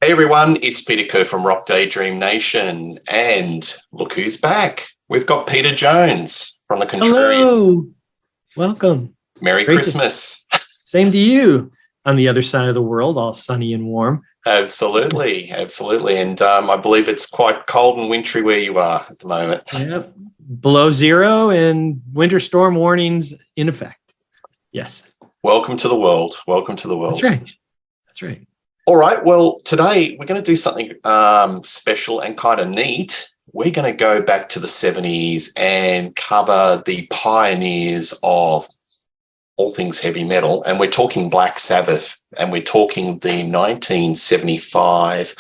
Hey everyone, it's Peter Kerr from Rock Daydream Nation, and look who's back. We've got Peter Jones from the Contrarian. Hello, welcome. Merry Christmas. Same to you on the other side of the world, all sunny and warm. Absolutely. And I believe it's quite cold and wintry where you are at the moment. Yep, below zero and winter storm warnings in effect. Yes. Welcome to the world. That's right. All right. Well, today we're going to do something special and kind of neat. We're going to go back to the 70s and cover the pioneers of all things heavy metal. And we're talking Black Sabbath, and we're talking the 1975,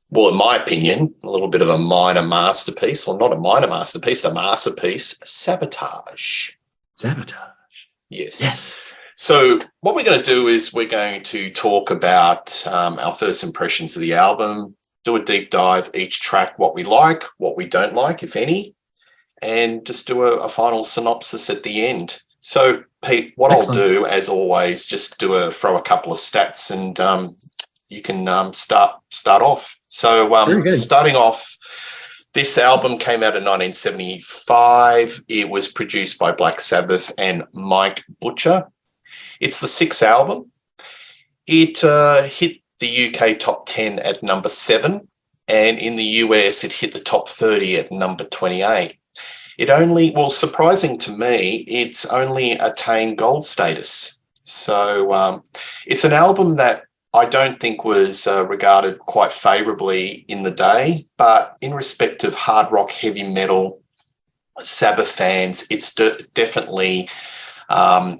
well, in my opinion, a little bit of a minor masterpiece, or not a minor masterpiece, a masterpiece, Sabotage. Yes. So what we're going to do is we're going to talk about our first impressions of the album, do a deep dive, each track, what we like, what we don't like, if any, and just do a final synopsis at the end. So, Pete, what Excellent. I'll do, as always, just throw a couple of stats, and you can start off. So starting off, this album came out in 1975. It was produced by Black Sabbath and Mike Butcher. It's the sixth album. It hit the UK top 10 at number 7, and in the US it hit the top 30 at number 28. Surprising to me, it's only attained gold status. So it's an album that I don't think was regarded quite favourably in the day, but in respect of hard rock, heavy metal, Sabbath fans, it's definitely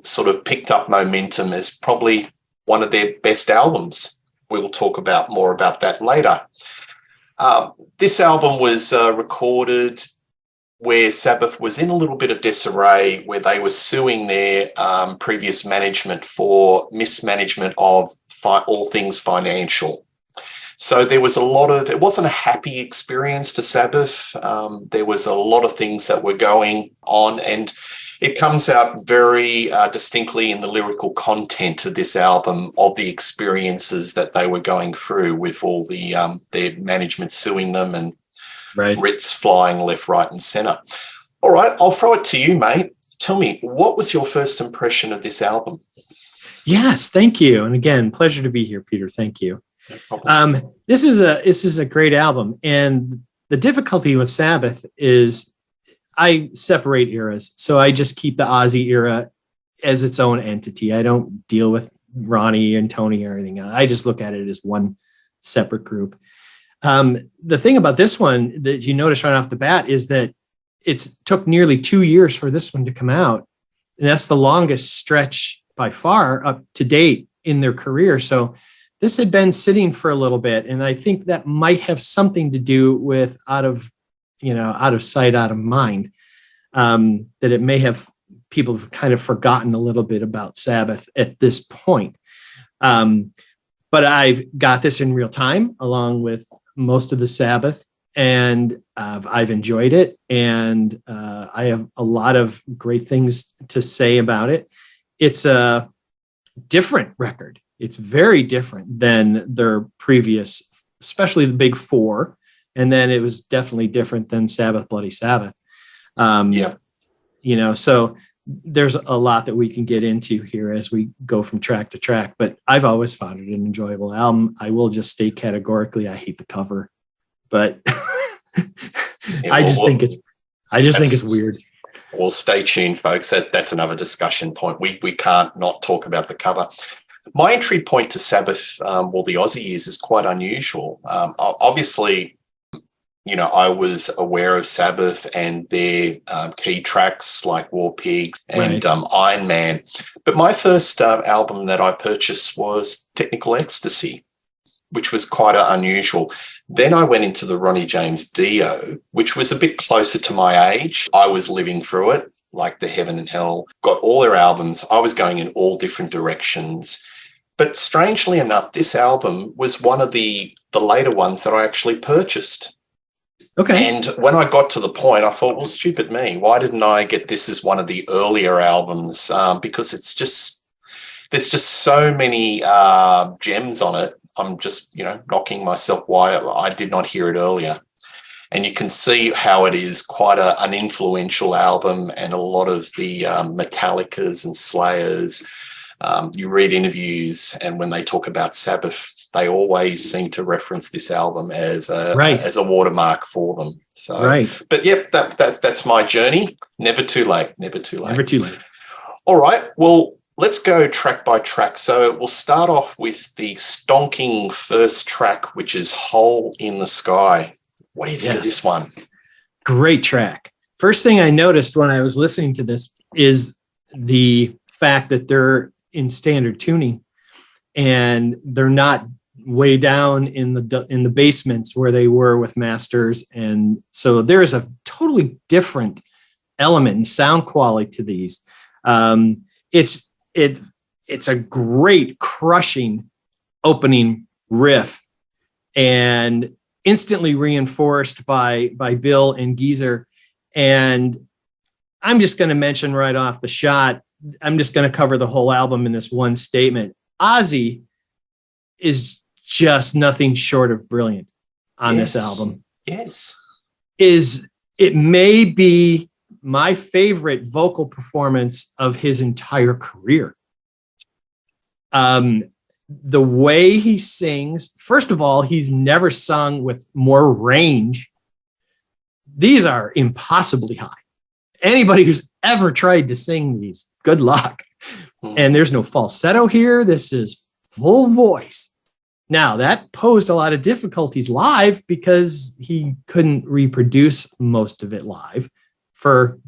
sort of picked up momentum as probably one of their best albums. We'll talk more about that later. This album was recorded where Sabbath was in a little bit of disarray, where they were suing their previous management for mismanagement of all things financial. So there was it wasn't a happy experience for Sabbath. There was a lot of things that were going on, and it comes out very distinctly in the lyrical content of this album of the experiences that they were going through with all the their management suing them and writs flying left, right, and centre. All right, I'll throw it to you, mate. Tell me, what was your first impression of this album? Yes, thank you. And again, pleasure to be here, Peter. Thank you. No problem. This is a great album, and the difficulty with Sabbath is I separate eras. So I just keep the Ozzy era as its own entity. I don't deal with Ronnie and Tony or anything else. I just look at it as one separate group. The thing about this one that you notice right off the bat is that it took nearly 2 years for this one to come out. And that's the longest stretch by far up to date in their career. So this had been sitting for a little bit. And I think that might have something to do with out of sight, out of mind, that it may have people have kind of forgotten a little bit about Sabbath at this point. But I've got this in real time along with most of the Sabbath, and I've enjoyed it. And I have a lot of great things to say about it. It's a different record. It's very different than their previous, especially the big four. And then it was definitely different than Sabbath, Bloody Sabbath. So there's a lot that we can get into here as we go from track to track, but I've always found it an enjoyable album. I will just state categorically, I hate the cover, but I just think it's weird. Well, stay tuned, folks. That's another discussion point. We can't not talk about the cover. My entry point to Sabbath, the Aussie years, is quite unusual. Obviously, I was aware of Sabbath and their key tracks like War Pigs and Iron Man. But my first album that I purchased was Technical Ecstasy, which was quite unusual. Then I went into the Ronnie James Dio, which was a bit closer to my age. I was living through it, like the Heaven and Hell, got all their albums. I was going in all different directions. But strangely enough, this album was one of the later ones that I actually purchased. Okay. And when I got to the point, I thought, well, stupid me. Why didn't I get this as one of the earlier albums? Because there's just so many gems on it. I'm just, knocking myself why I did not hear it earlier. And you can see how it is quite an influential album, and a lot of the Metallicas and Slayers, you read interviews, and when they talk about Sabbath, they always seem to reference this album as a watermark for them. So, right. But yep, that's my journey. Never too late. Never too late. Never too late. All right. Well, let's go track by track. So we'll start off with the stonking first track, which is Hole in the Sky. What do you think of this one? Great track. First thing I noticed when I was listening to this is the fact that they're in standard tuning and they're not way down in the basements where they were with masters. And so there is a totally different element and sound quality to these. It's a great crushing opening riff, and instantly reinforced by Bill and Geezer. And I'm just going to mention right off the shot, I'm just going to cover the whole album in this one statement. Ozzy is just nothing short of brilliant on this album. Yes. It may be my favorite vocal performance of his entire career. The way he sings, first of all, he's never sung with more range. These are impossibly high. Anybody who's ever tried to sing these, good luck. And there's no falsetto here. This is full voice. Now, that posed a lot of difficulties live because he couldn't reproduce most of it live for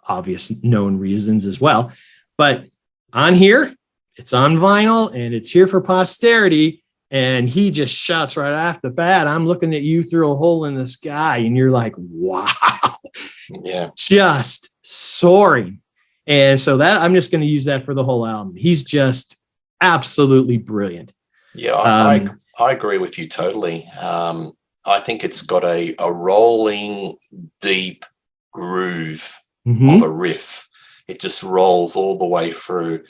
obvious known reasons as well. But on here, it's on vinyl and it's here for posterity. And he just shouts right off the bat, I'm looking at you through a hole in the sky. And you're like, wow. Yeah. Just soaring. And so that I'm just going to use that for the whole album. He's just absolutely brilliant. Yeah, I agree with you totally. I think it's got a rolling, deep groove of a riff. It just rolls all the way through.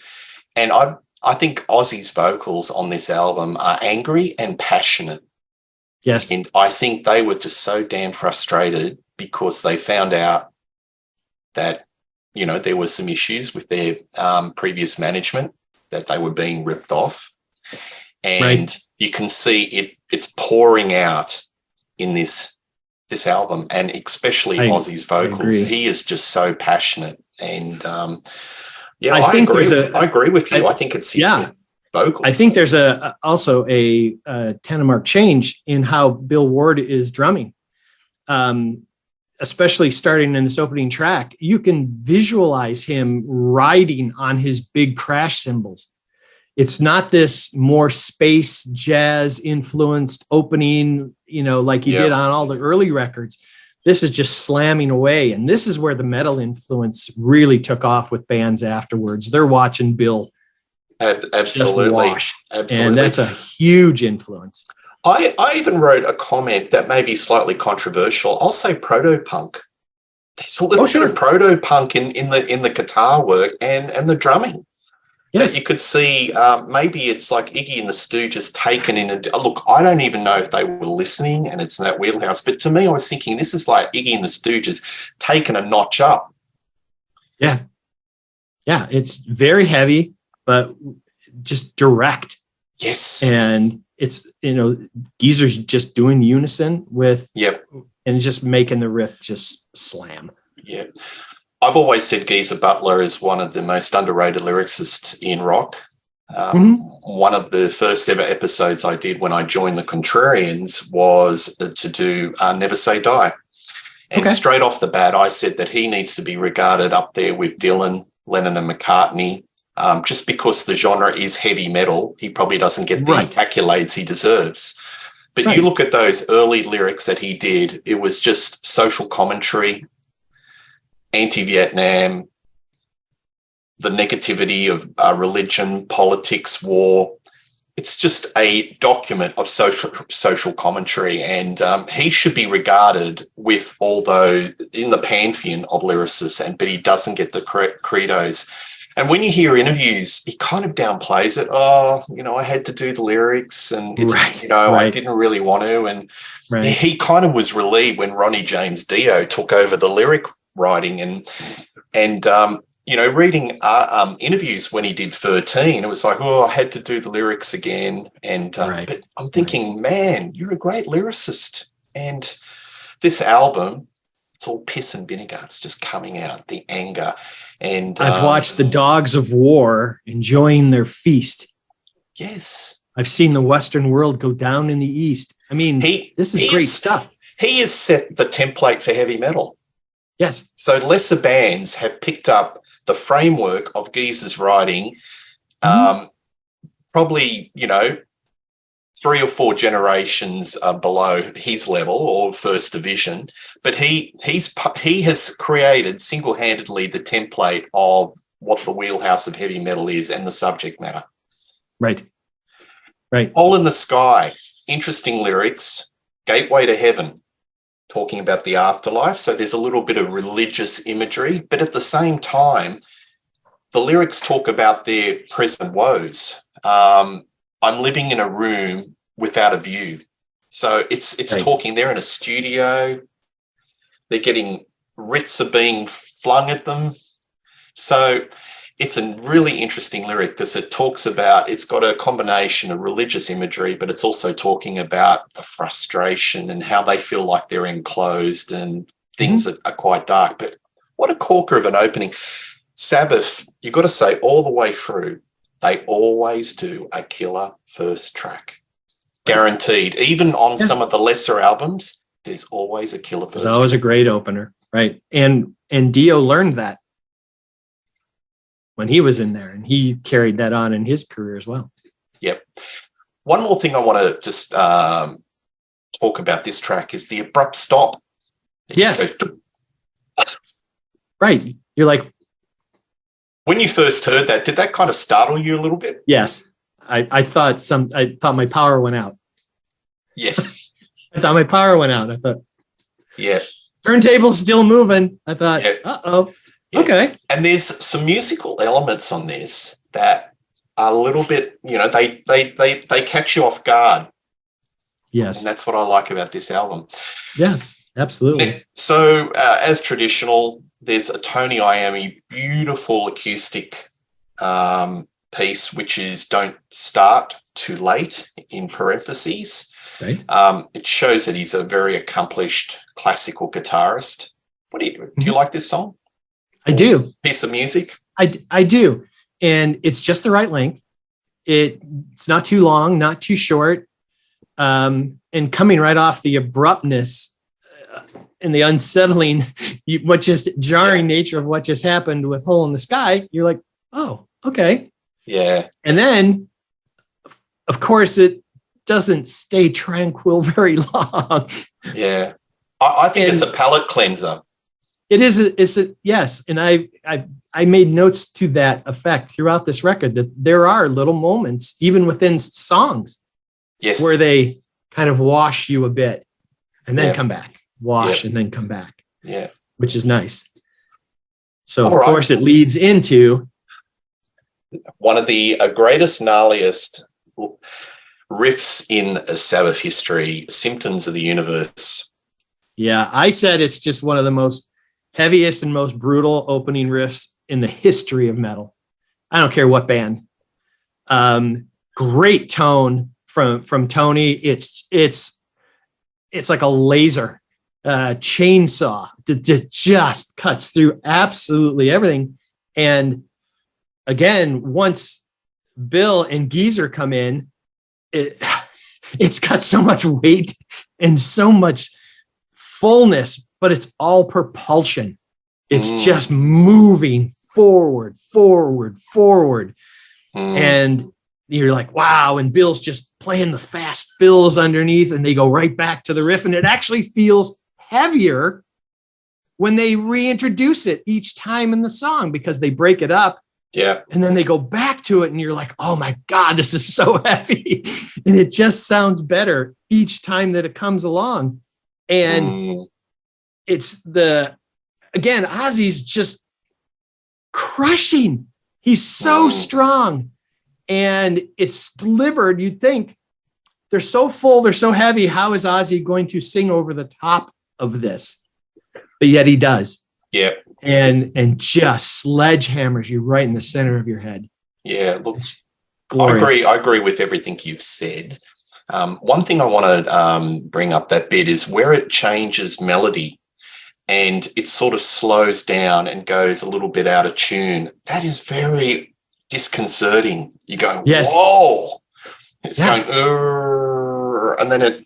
And I think Ozzy's vocals on this album are angry and passionate. Yes. And I think they were just so damn frustrated because they found out that, there were some issues with their previous management, that they were being ripped off. And you can see it's pouring out in this album, and especially Ozzy's vocals. He is just so passionate. And I agree with you. I think it's his vocals. I think there's also a Tenenmark change in how Bill Ward is drumming. Especially starting in this opening track, you can visualize him riding on his big crash cymbals. It's not this more space jazz influenced opening, like you did on all the early records. This is just slamming away. And this is where the metal influence really took off with bands afterwards. They're watching Bill. Absolutely. And that's a huge influence. I even wrote a comment that may be slightly controversial. I'll say proto-punk. There's a little bit of proto-punk in the guitar work and the drumming. Yes. That you could see maybe it's like Iggy and the Stooges taken in look, I don't even know if they were listening and it's in that wheelhouse, but to me, I was thinking this is like Iggy and the Stooges taken a notch up. Yeah. Yeah, it's very heavy, but just direct. Yes. And it's, Geezer's just doing unison with, and just making the riff just slam. Yeah. I've always said Geezer Butler is one of the most underrated lyricists in rock. One of the first ever episodes I did when I joined the Contrarians was to do Never Say Die. And straight off the bat, I said that he needs to be regarded up there with Dylan, Lennon and McCartney. Just because the genre is heavy metal, he probably doesn't get the accolades he deserves. But you look at those early lyrics that he did, it was just social commentary, anti-Vietnam, the negativity of religion, politics, war. It's just a document of social commentary, and he should be regarded in the pantheon of lyricists, but he doesn't get the credos. And when you hear interviews, he kind of downplays it. Oh, I had to do the lyrics, and it's, Right, I right. didn't really want to. And Right. he kind of was relieved when Ronnie James Dio took over the lyric writing, and reading interviews when he did 13, it was like, oh, I had to do the lyrics again. And Right. but I'm thinking, man, you're a great lyricist. And this album, it's all piss and vinegar. It's just coming out, the anger. And I've watched the dogs of war enjoying their feast. Yes. I've seen the Western world go down in the East. I mean, this is great stuff. He has set the template for heavy metal. Yes. So lesser bands have picked up the framework of Geezer's writing, probably, 3 or 4 generations below his level or first division. But he has created single-handedly the template of what the wheelhouse of heavy metal is and the subject matter. Right. Right. Hole in the Sky, interesting lyrics. Gateway to Heaven, talking about the afterlife. So there's a little bit of religious imagery, but at the same time, the lyrics talk about their present woes. I'm living in a room without a view. So it's Right. talking, they're in a studio. They're getting writs are being flung at them. So it's a really interesting lyric because it talks about, it's got a combination of religious imagery, but it's also talking about the frustration and how they feel like they're enclosed and things are quite dark. But what a corker of an opening. Sabbath, you've got to say all the way through, they always do a killer first track. Guaranteed. Even on some of the lesser albums, there's always a killer first track. That was a great opener. Right. And Dio learned that when he was in there, and he carried that on in his career as well. Yep. One more thing I want to just talk about this track is the abrupt stop. Yes. Right. You're like, when you first heard that, did that kind of startle you a little bit? yes. I thought my power went out. Yeah. I thought my power went out. I thought, yeah. turntable's still moving. I thought, Yeah. uh-oh. Yeah. Okay. And there's some musical elements on this that are a little bit, they catch you off guard. Yes. And that's what I like about this album. Yes, absolutely. So as traditional, there's a Tony Iommi beautiful acoustic piece, which is Don't Start Too Late in parentheses. Right. It shows that he's a very accomplished classical guitarist. Do you like this song? I do. Piece of music? I do. And it's just the right length. It's not too long, not too short. And coming right off the abruptness and the unsettling, jarring nature of what just happened with Hole in the Sky, you're like, oh, okay. Yeah. And then, of course, it doesn't stay tranquil very long. Yeah. I think it's a palate cleanser. It is. Yes. And I made notes to that effect throughout this record, that there are little moments, even within songs, yes, where they kind of wash you a bit and then come back, wash Yeah. and then come back, Yeah. which is nice. So, All of right. course, it leads into One of the greatest, gnarliest riffs in Sabbath history, Symptoms of the Universe. Yeah, I said it's just one of the most heaviest and most brutal opening riffs in the history of metal. I don't care what band. Great tone from Tony. It's like a laser chainsaw that just cuts through absolutely everything. And again, once Bill and Geezer come in, it's got so much weight and so much fullness, but it's all propulsion. It's just moving forward. And you're like, wow. And Bill's just playing the fast fills underneath, and they go right back to the riff. And it actually feels heavier when they reintroduce it each time in the song, because they break it up. Yeah. And then they go back to it, and you're like, oh my God, this is so heavy. And it just sounds better each time that it comes along. And it's again, Ozzy's just crushing He's so Mm. strong, and it's delivered. You'd think they're so full, they're so heavy. How is Ozzy going to sing over the top of this? But yet he does. Yeah. And just sledgehammers you right in the center of your head. Yeah. Look, It's glorious. I agree with everything you've said. One thing I want to bring up that bit is where it changes melody and it sort of slows down and goes a little bit out of tune. That is very disconcerting. You go, Yes. whoa, it's Yeah. going, and then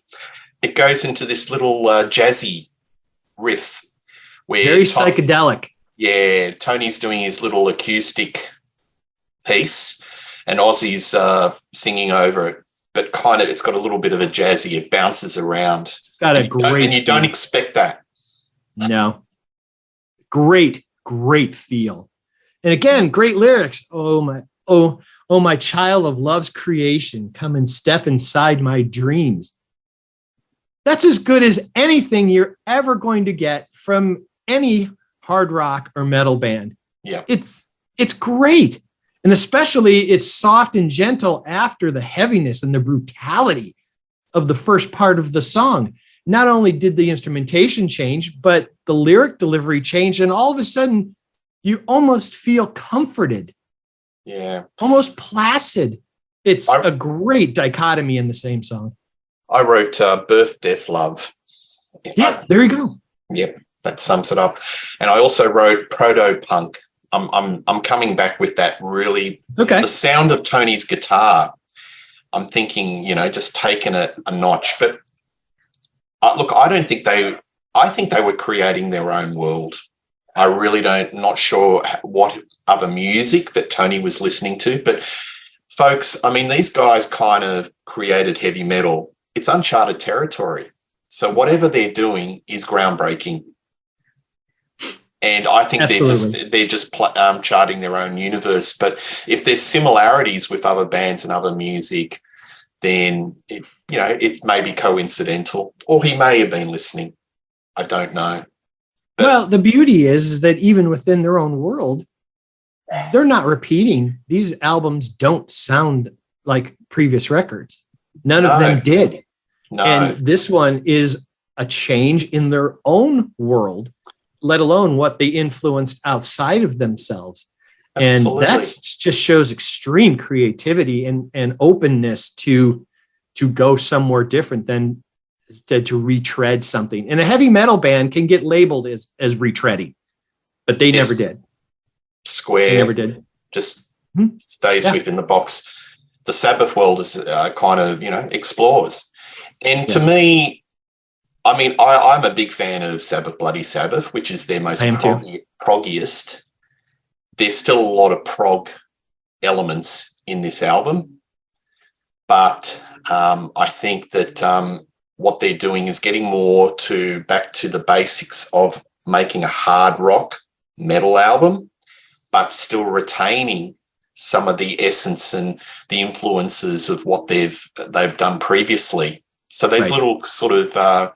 it goes into this little jazzy riff where Very psychedelic. Yeah, Tony's doing his little acoustic piece, and Ozzy's singing over it. But kind of, it's got a little bit of a jazzy. It bounces around. It's got a great and you don't feel. expect that. No. Great feel. And again, great lyrics. Oh my child of love's creation, come and step inside my dreams. That's as good as anything you're ever going to get from any hard rock or metal band. Yeah. It's great. And especially it's soft and gentle after the heaviness and the brutality of the first part of the song. Not only did the instrumentation change, but the lyric delivery changed. And all of a sudden, you almost feel comforted, Yeah. almost placid. It's a great dichotomy in the same song. I wrote Birth, Death, Love. Yeah, there you go. Yep, that sums it up. And I also wrote proto-punk. I'm coming back with that really. Okay. The sound of Tony's guitar, I'm thinking, just taking it a notch. But look, I think they were creating their own world. I really not sure what other music that Tony was listening to. But folks, I mean, these guys kind of created heavy metal. It's uncharted territory. So whatever they're doing is groundbreaking. And I think Absolutely. they're just charting their own universe. But if there's similarities with other bands and other music, then it may be coincidental, or he may have been listening. I don't know. But, well, the beauty is that even within their own world, they're not repeating. These albums don't sound like previous records. None of them did. no, And this one is a change in their own world, let alone what they influenced outside of themselves. absolutely. And that just shows extreme creativity and openness to go somewhere different than to retread something. And a heavy metal band can get labeled as retreading, but they never did. Square. They never did. Just stays within the box. The Sabbath world is kind of, explores. And to me, I mean, I'm a big fan of Sabbath Bloody Sabbath, which is their most proggiest. There's still a lot of prog elements in this album, but I think that what they're doing is getting more back to the basics of making a hard rock metal album, but still retaining some of the essence and the influences of what they've done previously. So those little sort of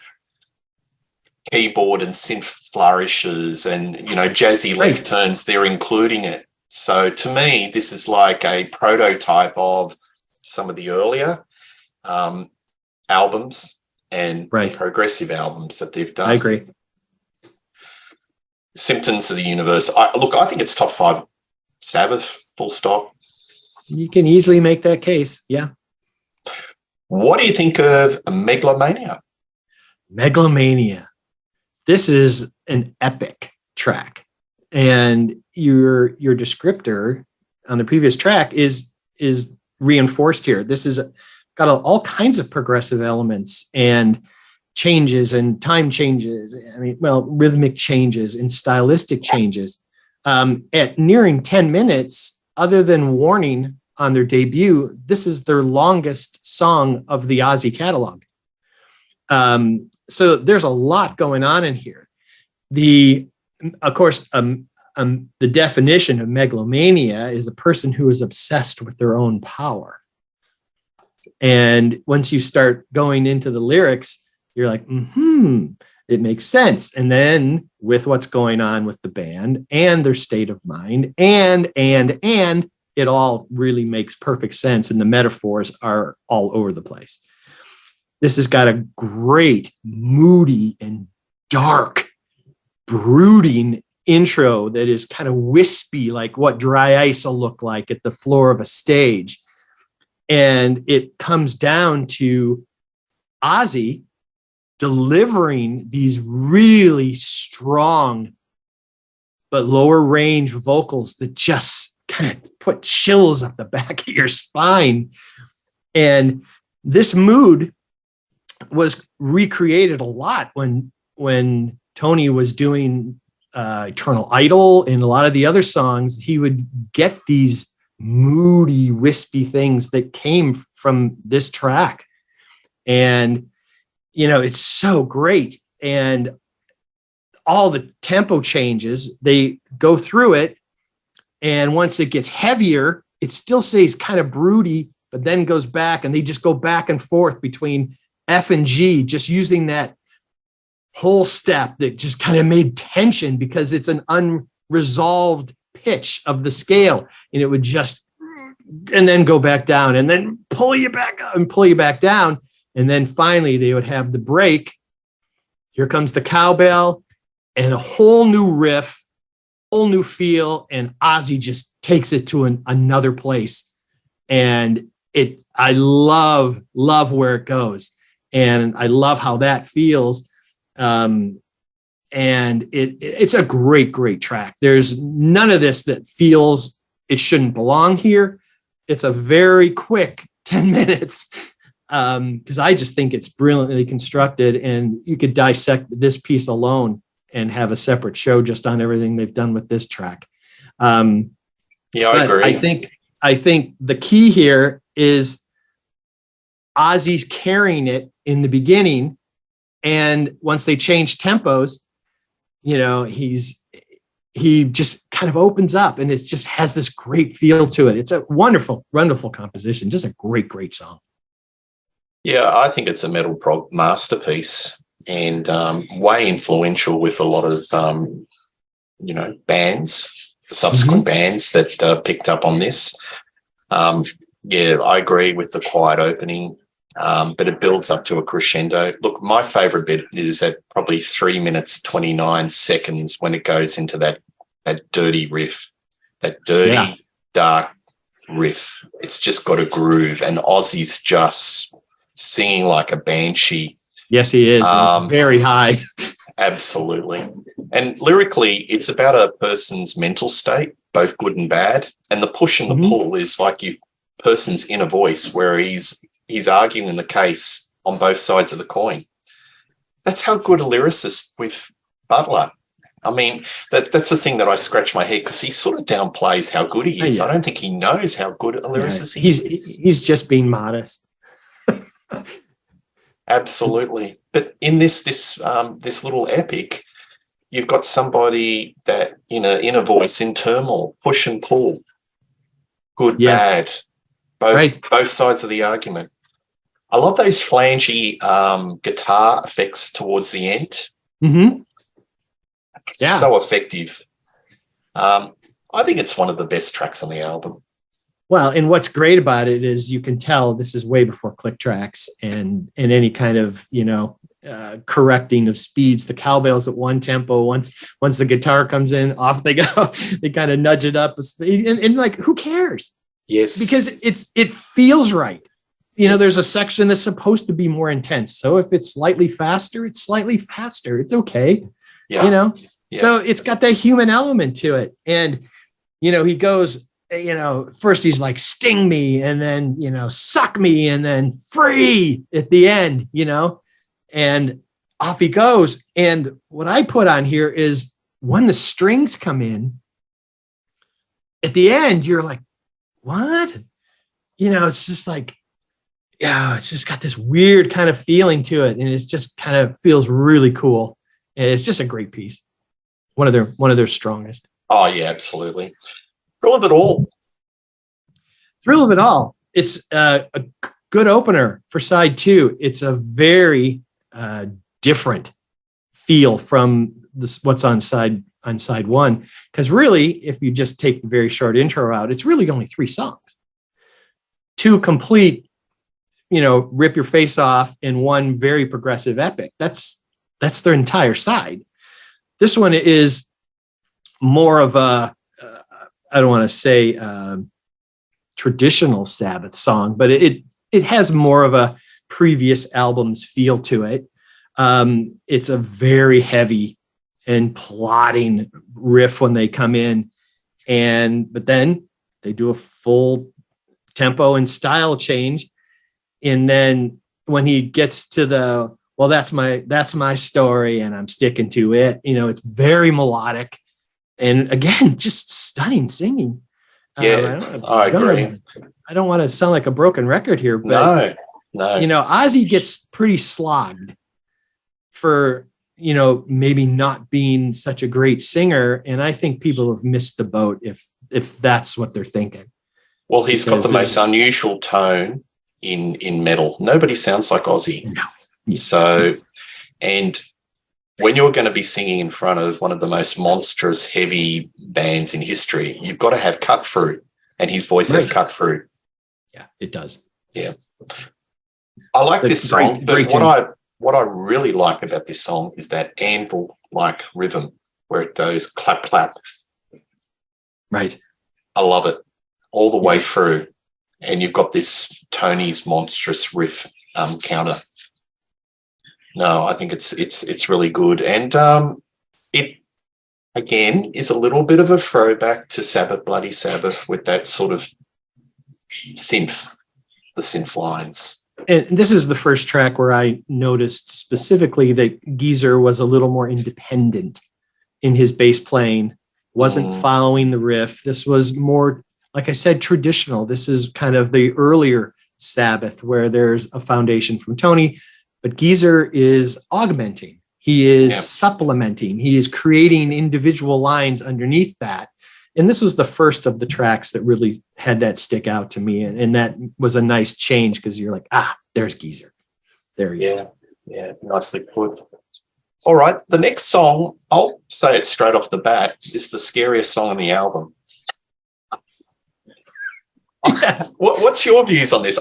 keyboard and synth flourishes and, jazzy left turns, they're including it. So to me, this is like a prototype of some of the earlier albums and progressive albums that they've done. I agree. Symptoms of the Universe. I think it's top 5 Sabbath, full stop. You can easily make that case. Yeah. What do you think of Megalomania? Megalomania. This is an epic track. And your descriptor on the previous track is reinforced here. This is got all kinds of progressive elements and changes and time changes. I mean, rhythmic changes and stylistic changes. At nearing 10 minutes, other than Warning on their debut, this is their longest song of the Ozzy catalog. So there's a lot going on in here. Of course, the definition of megalomania is a person who is obsessed with their own power. And once you start going into the lyrics, you're like, it makes sense. And then with what's going on with the band and their state of mind and it all really makes perfect sense. And the metaphors are all over the place. This has got a great, moody and dark, brooding intro that is kind of wispy, like what Dry Ice will look like at the floor of a stage. And it comes down to Ozzy delivering these really strong but lower range vocals that just kind of put chills up the back of your spine. And this mood was recreated a lot when Tony was doing Eternal Idol and a lot of the other songs. He would get these moody, wispy things that came from this track. And, you know, it's so great. And all the tempo changes, they go through it. And once it gets heavier, it still stays kind of broody, but then goes back, and they just go back and forth between F and G, just using that whole step that just kind of made tension because it's an unresolved pitch of the scale. And it would just, and then go back down and then pull you back up and pull you back down. And then finally they would have the break. Here comes the cowbell and a whole new riff, whole new feel. And Ozzy just takes it to another place. And I love where it goes. And I love how that feels. And it's a great track. There's none of this that feels it shouldn't belong here. It's a very quick 10 minutes because I just think it's brilliantly constructed, and you could dissect this piece alone and have a separate show just on everything they've done with this track. I agree. I think the key here is Ozzy's carrying it in the beginning, and once they change tempos, you know, he just kind of opens up, and it just has this great feel to it. It's a wonderful composition, just a great song. Yeah, I think it's a metal prog masterpiece, and way influential with a lot of bands, subsequent bands that picked up on this. I agree with the quiet opening, but it builds up to a crescendo. Look, my favorite bit is at probably 3 minutes 29 seconds when it goes into that dirty riff, that dirty, dark riff. It's just got a groove, and Ozzy's just singing like a banshee. Yes, he is. Very high. Absolutely. And lyrically, it's about a person's mental state, both good and bad. And the push and the pull is like your person's inner voice, where he's arguing the case on both sides of the coin. That's how good a lyricist with Butler. I mean, that's the thing that I scratch my head, because he sort of downplays how good he is. I don't think he knows how good a lyricist he is. He's just being modest. Absolutely. But in this little epic, you've got somebody that in a voice in turmoil, push and pull, good, bad, both sides of the argument. I love those flangy guitar effects towards the end. Mm-hmm. Yeah. So effective. I think it's one of the best tracks on the album. Well, and what's great about it is you can tell this is way before click tracks and any kind of, correcting of speeds. The cowbell's at one tempo. Once the guitar comes in, off they go. They kind of nudge it up and like, who cares? Yes. Because it feels right. There's a section that's supposed to be more intense. So if it's slightly faster, it's slightly faster. It's okay. Yeah. Yeah. So it's got that human element to it. And, he goes, first he's like, sting me, and then, suck me, and then free at the end, and off he goes. And what I put on here is when the strings come in at the end, you're like, what? It's just like, it's just got this weird kind of feeling to it. And it just kind of feels really cool. And it's just a great piece. One of their strongest. Oh yeah, absolutely. Thrill of It All. Thrill of It All. It's a good opener for side 2. It's a very different feel from this what's on side one. Because really, if you just take the very short intro out, it's really only 3 songs. 2 complete, rip your face off, and 1 very progressive epic. That's their entire side. This one is more of a, I don't want to say traditional Sabbath song, but it has more of a previous album's feel to it. It's a very heavy and plodding riff when they come in, but then they do a full tempo and style change. And then when he gets to that's my story and I'm sticking to it, it's very melodic. And again, just stunning singing. Yeah, I agree. I don't want to sound like a broken record here, but no. Ozzy gets pretty slogged for, maybe not being such a great singer. And I think people have missed the boat if that's what they're thinking. Well, he's got the most unusual tone in metal. Nobody sounds like Ozzy. No. So, and when you're going to be singing in front of one of the most monstrous, heavy bands in history, you've got to have cut through, and his voice has cut through. Yeah, it does. Yeah. I like this song, but what I really like about this song is that anvil-like rhythm where it goes clap, clap. Right. I love it all the way through. And you've got this Tony's monstrous riff counter. No, I think it's really good. And it, again, is a little bit of a throwback to Sabbath, Bloody Sabbath, with that sort of synth, the synth lines. And this is the first track where I noticed specifically that Geezer was a little more independent in his bass playing, wasn't following the riff. This was more, like I said, traditional. This is kind of the earlier Sabbath where there's a foundation from Tony, but Geezer is augmenting. He is supplementing. He is creating individual lines underneath that. And this was the first of the tracks that really had that stick out to me. And that was a nice change because you're like, there's Geezer. There he is. Yeah, nicely put. All right, the next song, I'll say it straight off the bat, is the scariest song on the album. Yes. What's your views on this?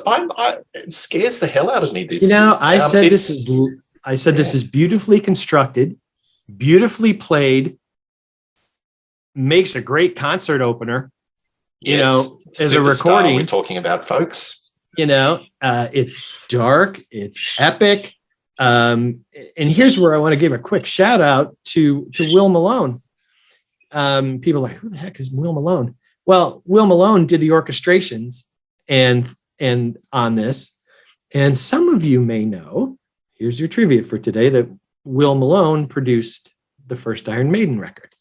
It scares the hell out of me. This, I said this is beautifully constructed, beautifully played, makes a great concert opener. As a recording we're talking about, folks. It's dark, it's epic. And here's where I want to give a quick shout out to Will Malone. People are like, who the heck is Will Malone? Well, Will Malone did the orchestrations and on this. And some of you may know, here's your trivia for today, that Will Malone produced the first Iron Maiden record.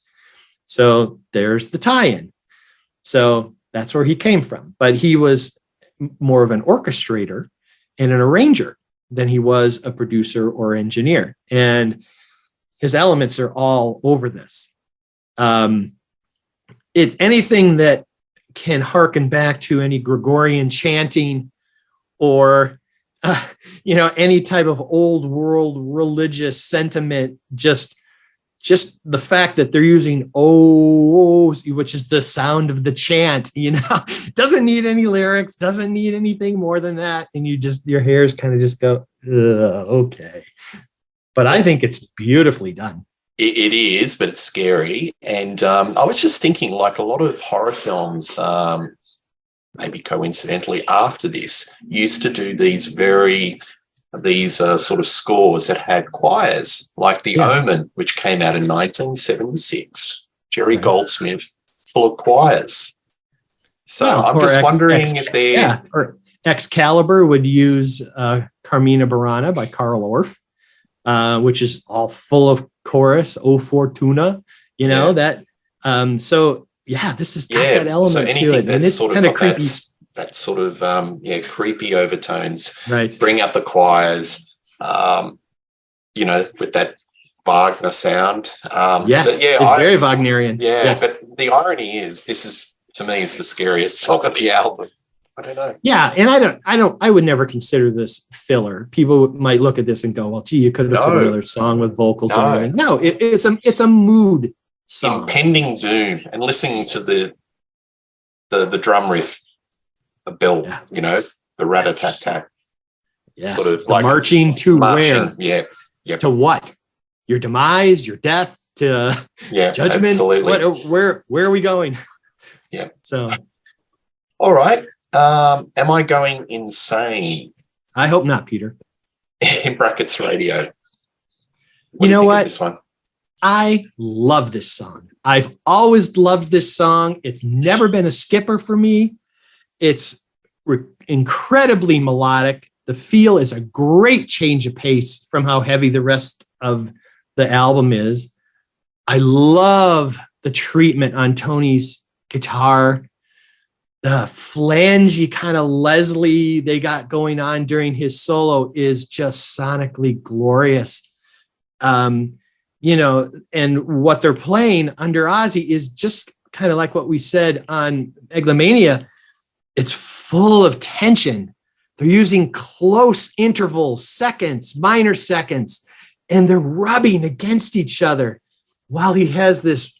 So there's the tie-in. So that's where he came from. But he was more of an orchestrator and an arranger than he was a producer or engineer. And his elements are all over this. It's anything that can harken back to any Gregorian chanting or, any type of old world religious sentiment. Just the fact that they're using O's, which is the sound of the chant, doesn't need any lyrics, doesn't need anything more than that. And your hairs kind of just go, okay. But I think it's beautifully done. It is, but it's scary. And I was just thinking, like a lot of horror films, maybe coincidentally after this, used to do these sort of scores that had choirs, like The Omen, which came out in 1976. Jerry Goldsmith, full of choirs. So I'm just wondering if they... Yeah, or Excalibur would use Carmina Burana by Carl Orff, which is all full of chorus, O Fortuna, that. This has got that element to it. And it's kind of creepy. That sort of, creepy overtones. Right. Bring out the choirs, with that Wagner sound. It's very Wagnerian. Yeah, yes. But the irony is, this is, to me, is the scariest song of the album. I don't know. Yeah, and I would never consider this filler. People might look at this and go, well, gee, you could have put No. another song with vocals or No. anything. No, it's a mood song. Impending doom, and listening to the drum riff, the bell, Yeah. you know, the rat-a-tat-tat. Yes. Sort of The like marching to marching. where? Yeah. To what? Your demise, your death, to Yeah. judgment. Absolutely. Where are we going? Yeah. So All right. Am I going insane? I hope not, Peter. In brackets radio. You know think of what? This one. I love this song. I've always loved this song. It's never been a skipper for me. It's incredibly melodic. The feel is a great change of pace from how heavy the rest of the album is. I love the treatment on Tony's guitar. The flangey kind of Leslie they got going on during his solo is just sonically glorious. You know, and what they're playing under Ozzy is just kind of like what we said on Megalomania. It's full of tension. They're using close intervals, seconds, minor seconds, and they're rubbing against each other while he has this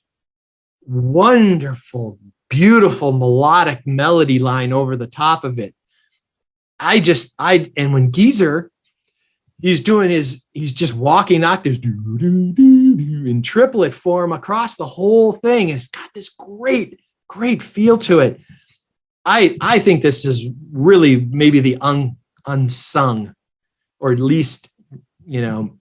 wonderful, beautiful melodic melody line over the top of it. And when Geezer, he's just walking octaves in triplet form across the whole thing. And it's got this great, great feel to it. I think this is really maybe the unsung, or at least, you know,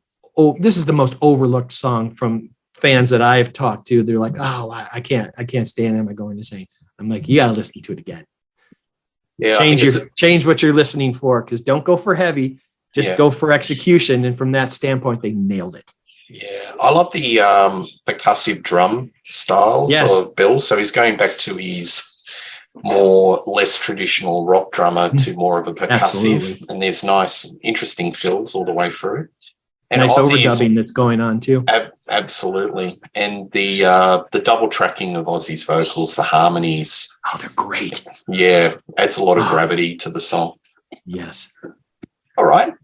this is the most overlooked song from fans that I've talked to. They're like, oh, I can't stand it. Am I going insane? I'm like, you got to listen to it again. Yeah. Change what you're listening for, because don't go for heavy. Just go for execution. And from that standpoint, they nailed it. Yeah. I love the percussive drum styles of Bill. So he's going back to his less traditional rock drummer to more of a percussive. Absolutely. And there's nice, interesting fills all the way through. And nice Ozzy's overdubbing that's going on too. Absolutely. And the double tracking of Ozzy's vocals, the harmonies. Oh, they're great. Yeah. Adds a lot of gravity to the song. Yes. All right.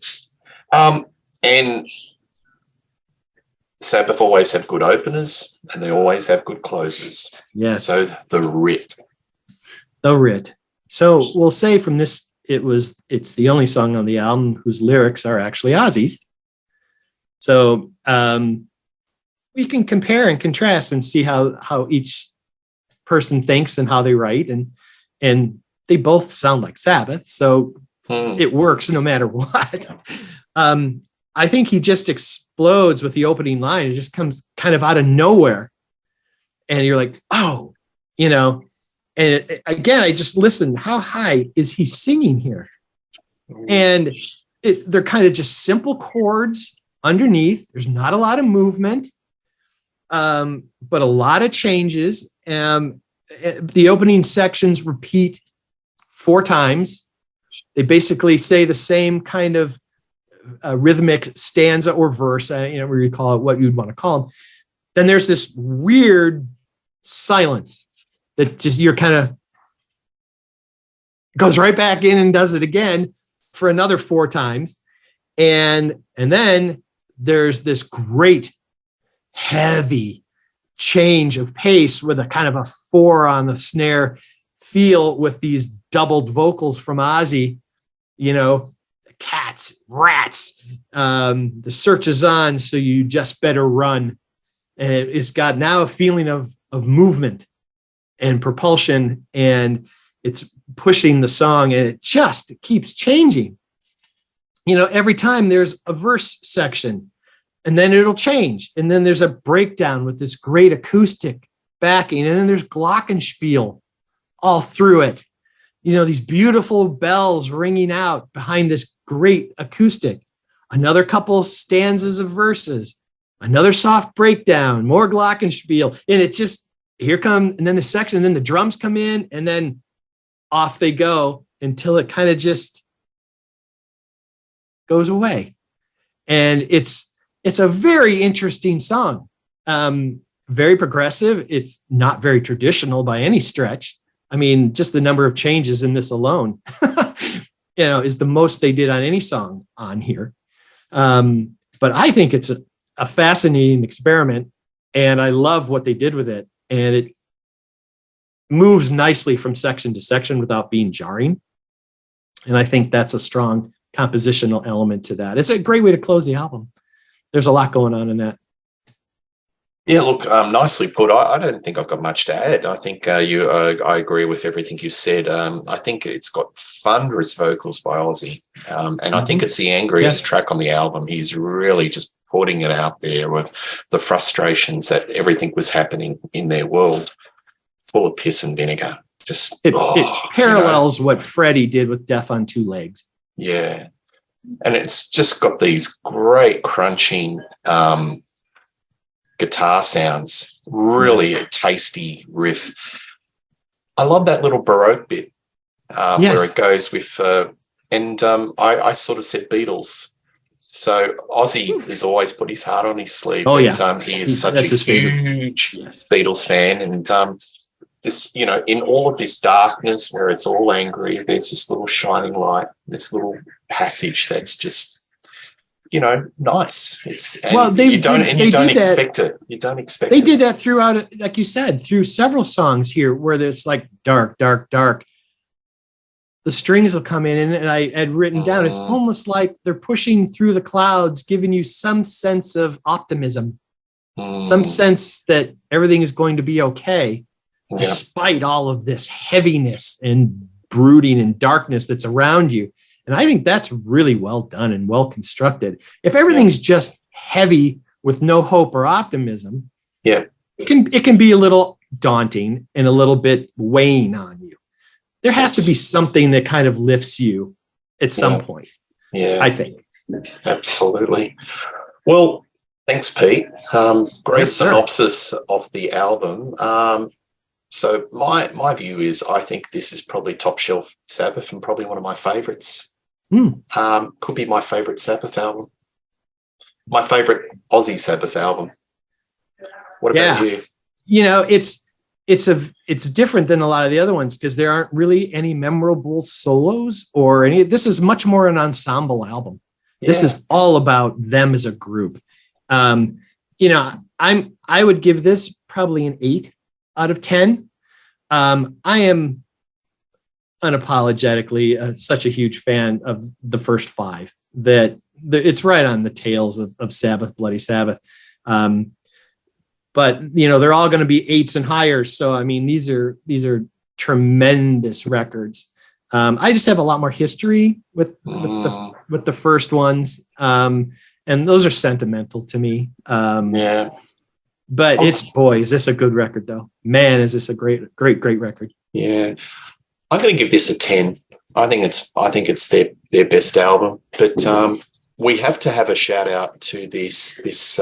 And Sabbath always have good openers and they always have good closers. Yes. So the Writ. The Writ. So we'll say from this, it's the only song on the album whose lyrics are actually Ozzy's. So we can compare and contrast and see how each person thinks and how they write, and they both sound like Sabbath. So it works no matter what. I think he just explodes with the opening line. It just comes kind of out of nowhere. And you're like, oh, you know, and again, I just listened. How high is he singing here? And they're kind of just simple chords underneath. There's not a lot of movement, but a lot of changes. The opening sections repeat 4 times. They basically say the same kind of rhythmic stanza or verse, where you call it what you'd want to call them. Then there's this weird silence that just you're kind of goes right back in and does it again for another 4 times. And then there's this great heavy change of pace with a kind of a 4 on the snare feel with these doubled vocals from Ozzy, you know, cats, rats, the search is on, so you just better run. And it's got now a feeling of movement and propulsion, and it's pushing the song, and it keeps changing. You know, every time there's a verse section, and then it'll change. And then there's a breakdown with this great acoustic backing. And then there's glockenspiel all through it. You know, these beautiful bells ringing out behind this great acoustic. Another couple stanzas of verses, another soft breakdown, more glockenspiel. And it just, here come, and then the section, and then the drums come in, and then off they go until it kind of just goes away. And it's a very interesting song. Very progressive. It's not very traditional by any stretch. I mean, just the number of changes in this alone, is the most they did on any song on here. But I think it's a fascinating experiment, and I love what they did with it. And it moves nicely from section to section without being jarring. And I think that's a strong compositional element to that. It's a great way to close the album. There's a lot going on in that. Yeah, look, nicely put. I don't think I've got much to add. I think I agree with everything you said. I think it's got thunderous vocals by Ozzy, and I think it's the angriest track on the album. He's really just putting it out there with the frustrations that everything was happening in their world, full of piss and vinegar. Just it parallels what Freddie did with Death on Two Legs. Yeah, and it's just got these great crunching guitar sounds, really a tasty riff. I love that little Baroque bit where it goes with, I sort of said Beatles. So Ozzy has always put his heart on his sleeve. Oh, He is such a huge Beatles fan. And this, in all of this darkness where it's all angry, there's this little shining light, this little passage that's just, nice. You don't expect it. You don't expect it. They did that throughout, like you said, through several songs here where it's like dark, dark, dark. The strings will come in, and I had written down, it's almost like they're pushing through the clouds, giving you some sense of optimism, some sense that everything is going to be okay, despite all of this heaviness and brooding and darkness that's around you. And I think that's really well done and well constructed. If everything's just heavy with no hope or optimism, it can be a little daunting and a little bit weighing on you. There has to be something that kind of lifts you at some point. Yeah, I think. Absolutely. Well, thanks, Pete. Great synopsis of the album. So my view is I think this is probably top shelf Sabbath and probably one of my favorites. Could be my favorite Sabbath album. My favorite Ozzy Sabbath album. What about you? It's different than a lot of the other ones because there aren't really any memorable solos or any. This is much more an ensemble album. This is all about them as a group. I would give this probably an 8 out of 10. I am unapologetically such a huge fan of the first 5 that it's right on the tails of Sabbath, Bloody Sabbath. But they're all going to be 8s and higher. So, I mean, these are tremendous records. I just have a lot more history with the first ones. And those are sentimental to me. But is this a good record though? Man, is this a great record. Yeah. I'm going to give this a 10. I think it's their best album, but we have to have a shout out to this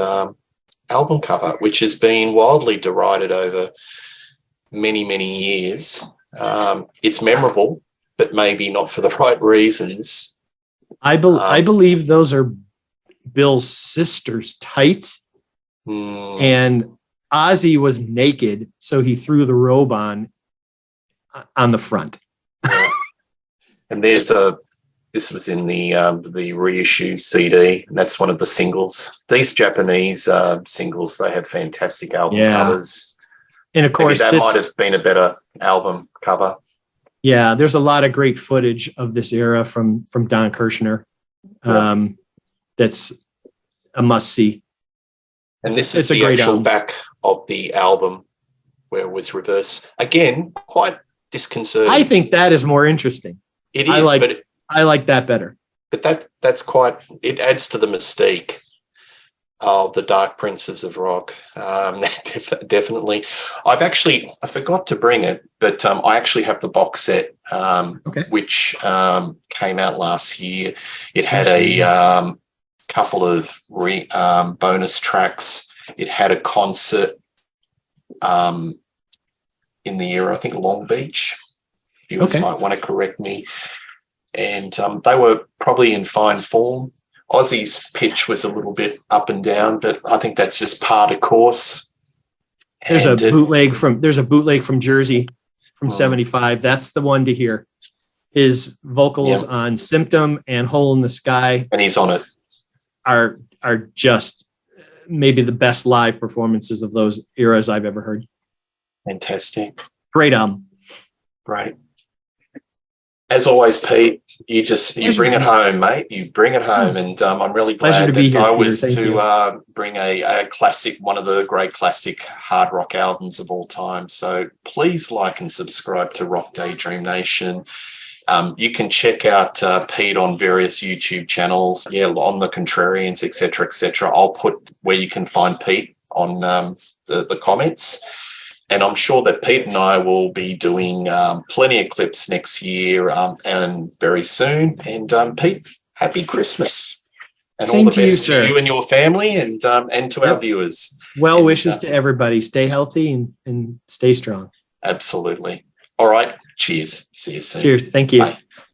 album cover, which has been wildly derided over many, many years. It's memorable, but maybe not for the right reasons. I believe those are Bill's sister's tights, and Ozzy was naked, so he threw the robe on the front. And this was in the reissue CD, and that's one of the singles. These Japanese singles, they have fantastic album covers. And of course, maybe that might have been a better album cover. Yeah, there's a lot of great footage of this era from Don Kirshner. That's a must see. And this is the actual back of the album where it was reverse. Again, quite disconcerting. I think that is more interesting. It is, I like that better. But that's quite, it adds to the mystique of the Dark Princes of Rock. Definitely. I forgot to bring it, but I actually have the box set, which came out last year. It had a couple of bonus tracks. It had a concert in the era, I think Long Beach. Viewers might want to correct me. And they were probably in fine form. Ozzy's pitch was a little bit up and down, but I think that's just part of course. There's a bootleg from Jersey from Mm. 75. That's the one to hear. His vocals on Symptom and Hole in the Sky And he's on it. are just maybe the best live performances of those eras I've ever heard. Fantastic. Great album. Great. As always, Pete, you bring it home, mate. You bring it home, and I'm really Pleasure glad to be that here, I Peter. was Thank you. to bring a classic, one of the great classic hard rock albums of all time. So please like and subscribe to Rock Daydream Nation. You can check out Pete on various YouTube channels, on the Contrarians, etc., etc. I'll put where you can find Pete on the comments. And I'm sure that Pete and I will be doing plenty of clips next year and very soon. And Pete, happy Christmas. And Same all the to you, best sir. to you and your family and to our viewers. Well And, wishes to everybody. Stay healthy and stay strong. Absolutely. All right. Cheers. See you soon. Cheers. Thank you. Bye.